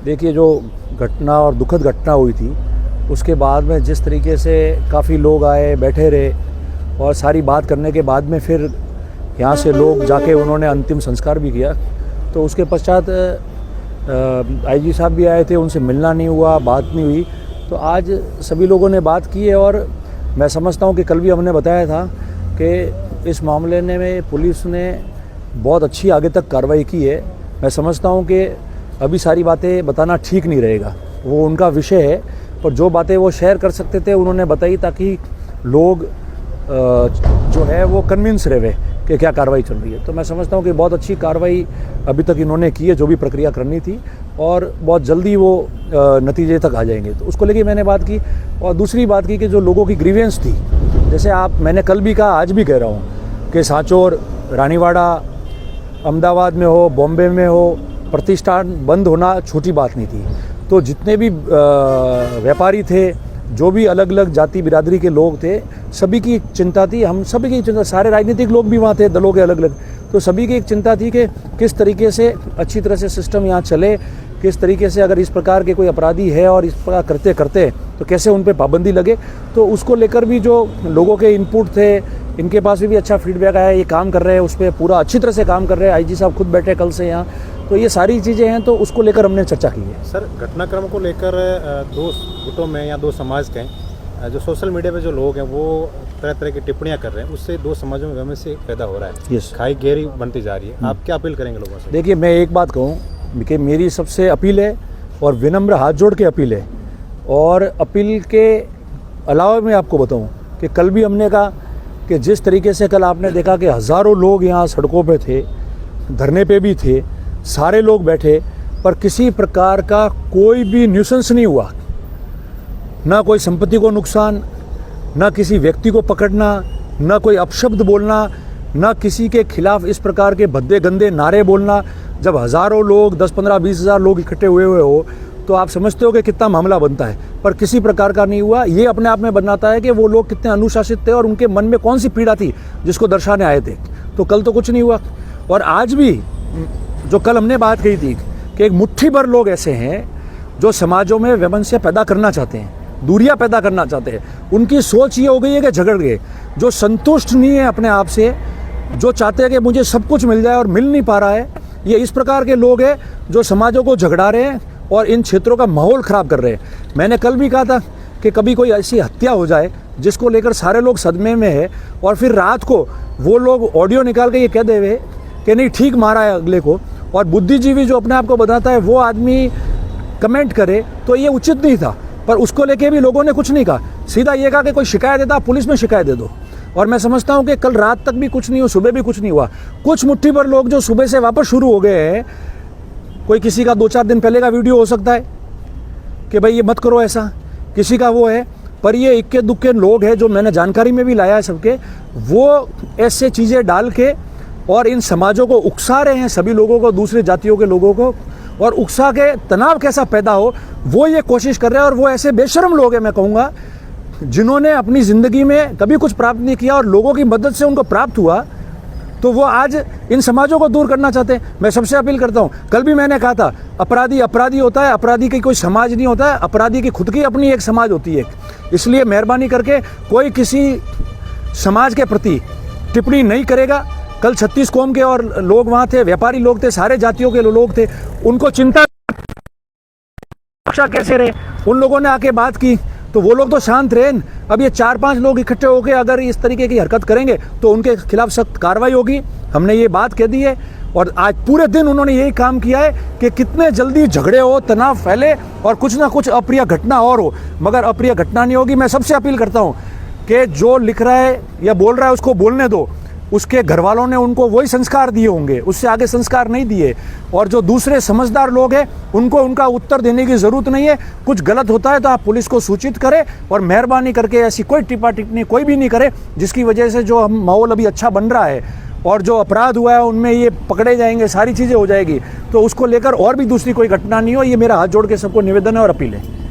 देखिए, जो घटना और दुखद घटना हुई थी उसके बाद में जिस तरीके से काफ़ी लोग आए, बैठे रहे और सारी बात करने के बाद में फिर यहाँ से लोग जाके उन्होंने अंतिम संस्कार भी किया। तो उसके पश्चात आईजी साहब भी आए थे, उनसे मिलना नहीं हुआ, बात नहीं हुई। तो आज सभी लोगों ने बात की है और मैं समझता हूँ कि कल भी हमने बताया था कि इस मामले में पुलिस ने बहुत अच्छी आगे तक कार्रवाई की है। मैं समझता हूँ कि अभी सारी बातें बताना ठीक नहीं रहेगा, वो उनका विषय है, पर जो बातें वो शेयर कर सकते थे उन्होंने बताई ताकि लोग जो है वो कन्विंस रहे कि क्या कार्रवाई चल रही है। तो मैं समझता हूँ कि बहुत अच्छी कार्रवाई अभी तक इन्होंने की है, जो भी प्रक्रिया करनी थी, और बहुत जल्दी वो नतीजे तक आ जाएंगे। तो उसको लेके मैंने बात की। और दूसरी बात की कि जो लोगों की ग्रीवेंस थी, जैसे मैंने कल भी कहा, आज भी कह रहा हूँ कि सांचौर, रानीवाड़ा, अहमदाबाद में हो, बॉम्बे में हो, प्रतिष्ठान बंद होना छोटी बात नहीं थी। तो जितने भी व्यापारी थे, जो भी अलग अलग जाति बिरादरी के लोग थे, सभी की एक चिंता थी, हम सभी की चिंता, सारे राजनीतिक लोग भी वहाँ थे, दलों के अलग अलग। तो सभी की एक चिंता थी कि किस तरीके से अच्छी तरह से सिस्टम यहाँ चले, किस तरीके से अगर इस प्रकार के कोई अपराधी है और इस प्रकार करते करते तो कैसे उन पर पाबंदी लगे। तो उसको लेकर भी जो लोगों के इनपुट थे, इनके पास भी अच्छा फीडबैक आया, ये काम कर रहे हैं, उस पर पूरा अच्छी तरह से काम कर रहे हैं। आईजी साहब खुद बैठे कल से यहाँ। तो ये सारी चीज़ें हैं, तो उसको लेकर हमने चर्चा की है। सर, घटनाक्रम को लेकर दो गुटों में या दो समाज के जो सोशल मीडिया पे जो लोग हैं वो तरह तरह की टिप्पणियां कर रहे हैं, उससे दो समाजों में वैमनस्य से पैदा हो रहा है। खाई गहरी बनती जा रही है। आप क्या अपील करेंगे लोगों से? देखिए, मैं एक बात कहूँ कि मेरी सबसे अपील है और विनम्र हाथ जोड़ के अपील है। और अपील के अलावा मैं आपको बताऊँ कि कल भी हमने कहा कि जिस तरीके से कल आपने देखा कि हज़ारों लोग यहाँ सड़कों पे थे, धरने पे भी थे, सारे लोग बैठे, पर किसी प्रकार का कोई भी न्यूसेंस नहीं हुआ। ना कोई संपत्ति को नुकसान, ना किसी व्यक्ति को पकड़ना, ना कोई अपशब्द बोलना, ना किसी के खिलाफ इस प्रकार के भद्दे गंदे नारे बोलना। जब हज़ारों लोग, 10, 15, 20 हज़ार लोग इकट्ठे हुए हो तो आप समझते हो कि कितना मामला बनता है, पर किसी प्रकार का नहीं हुआ। ये अपने आप में बनाता है कि वो लोग कितने अनुशासित थे और उनके मन में कौन सी पीड़ा थी जिसको दर्शाने आए थे। तो कल तो कुछ नहीं हुआ। और आज भी जो कल हमने बात कही थी कि एक मुट्ठी भर लोग ऐसे हैं जो समाजों में वैमनस्य पैदा करना चाहते हैं, दूरियां पैदा करना चाहते हैं। उनकी सोच ये हो गई है कि झगड़ गए, जो संतुष्ट नहीं है अपने आप से, जो चाहते हैं कि मुझे सब कुछ मिल जाए और मिल नहीं पा रहा है। ये इस प्रकार के लोग हैं जो समाजों को झगड़ा रहे हैं और इन क्षेत्रों का माहौल ख़राब कर रहे हैं। मैंने कल भी कहा था कि कभी कोई ऐसी हत्या हो जाए जिसको लेकर सारे लोग सदमे में है और फिर रात को वो लोग ऑडियो निकाल के ये कह देवे कि नहीं ठीक मारा है अगले को, और बुद्धिजीवी जो अपने आप को बताता है वो आदमी कमेंट करे, तो ये उचित नहीं था। पर उसको लेके भी लोगों ने कुछ नहीं कहा, सीधा ये कहा कि कोई शिकायत देता पुलिस में शिकायत दे दो। और मैं समझता हूँ कि कल रात तक भी कुछ नहीं हुआ, सुबह भी कुछ नहीं हुआ। कुछ मुट्ठी भर लोग जो सुबह से वापस शुरू हो गए हैं, कोई किसी का 2-4 दिन पहले का वीडियो हो सकता है कि भाई ये मत करो ऐसा, किसी का वो है, पर ये इक्के दुक्के लोग हैं जो मैंने जानकारी में भी लाया है सबके, वो ऐसे चीज़ें डाल के और इन समाजों को उकसा रहे हैं, सभी लोगों को, दूसरे जातियों के लोगों को, और उकसा के तनाव कैसा पैदा हो वो ये कोशिश कर रहे हैं। और वो ऐसे बेशर्म लोग हैं, मैं कहूँगा, जिन्होंने अपनी ज़िंदगी में कभी कुछ प्राप्त नहीं किया और लोगों की मदद से उनको प्राप्त हुआ, तो वो आज इन समाजों को दूर करना चाहते हैं। मैं सबसे अपील करता हूँ, कल भी मैंने कहा था, अपराधी अपराधी होता है, अपराधी की कोई समाज नहीं होता है, अपराधी की खुद की अपनी एक समाज होती है। इसलिए मेहरबानी करके कोई किसी समाज के प्रति टिप्पणी नहीं करेगा। कल 36 कौम के और लोग वहाँ थे, व्यापारी लोग थे, सारे जातियों के लोग थे, उनको चिंता कैसे रहे, उन लोगों ने आके बात की तो वो लोग तो शांत रहे। अब ये 4-5 लोग इकट्ठे होकर अगर इस तरीके की हरकत करेंगे तो उनके खिलाफ सख्त कार्रवाई होगी। हमने ये बात कह दी है और आज पूरे दिन उन्होंने यही काम किया है कि कितने जल्दी झगड़े हो, तनाव फैले और कुछ ना कुछ अप्रिय घटना और हो, मगर अप्रिय घटना नहीं होगी। मैं सबसे अपील करता हूँ कि जो लिख रहा है या बोल रहा है उसको बोलने दो। उसके घर वालों ने उनको वही संस्कार दिए होंगे, उससे आगे संस्कार नहीं दिए। और जो दूसरे समझदार लोग हैं उनको उनका उत्तर देने की ज़रूरत नहीं है। कुछ गलत होता है तो आप पुलिस को सूचित करें और मेहरबानी करके ऐसी कोई टिप्पा टिप्पणी कोई भी नहीं करे जिसकी वजह से जो हम माहौल अभी अच्छा बन रहा है और जो अपराध हुआ है उनमें ये पकड़े जाएंगे, सारी चीज़ें हो जाएगी। तो उसको लेकर और भी दूसरी कोई घटना नहीं हो, ये मेरा हाथ जोड़ के सबको निवेदन है और अपील है।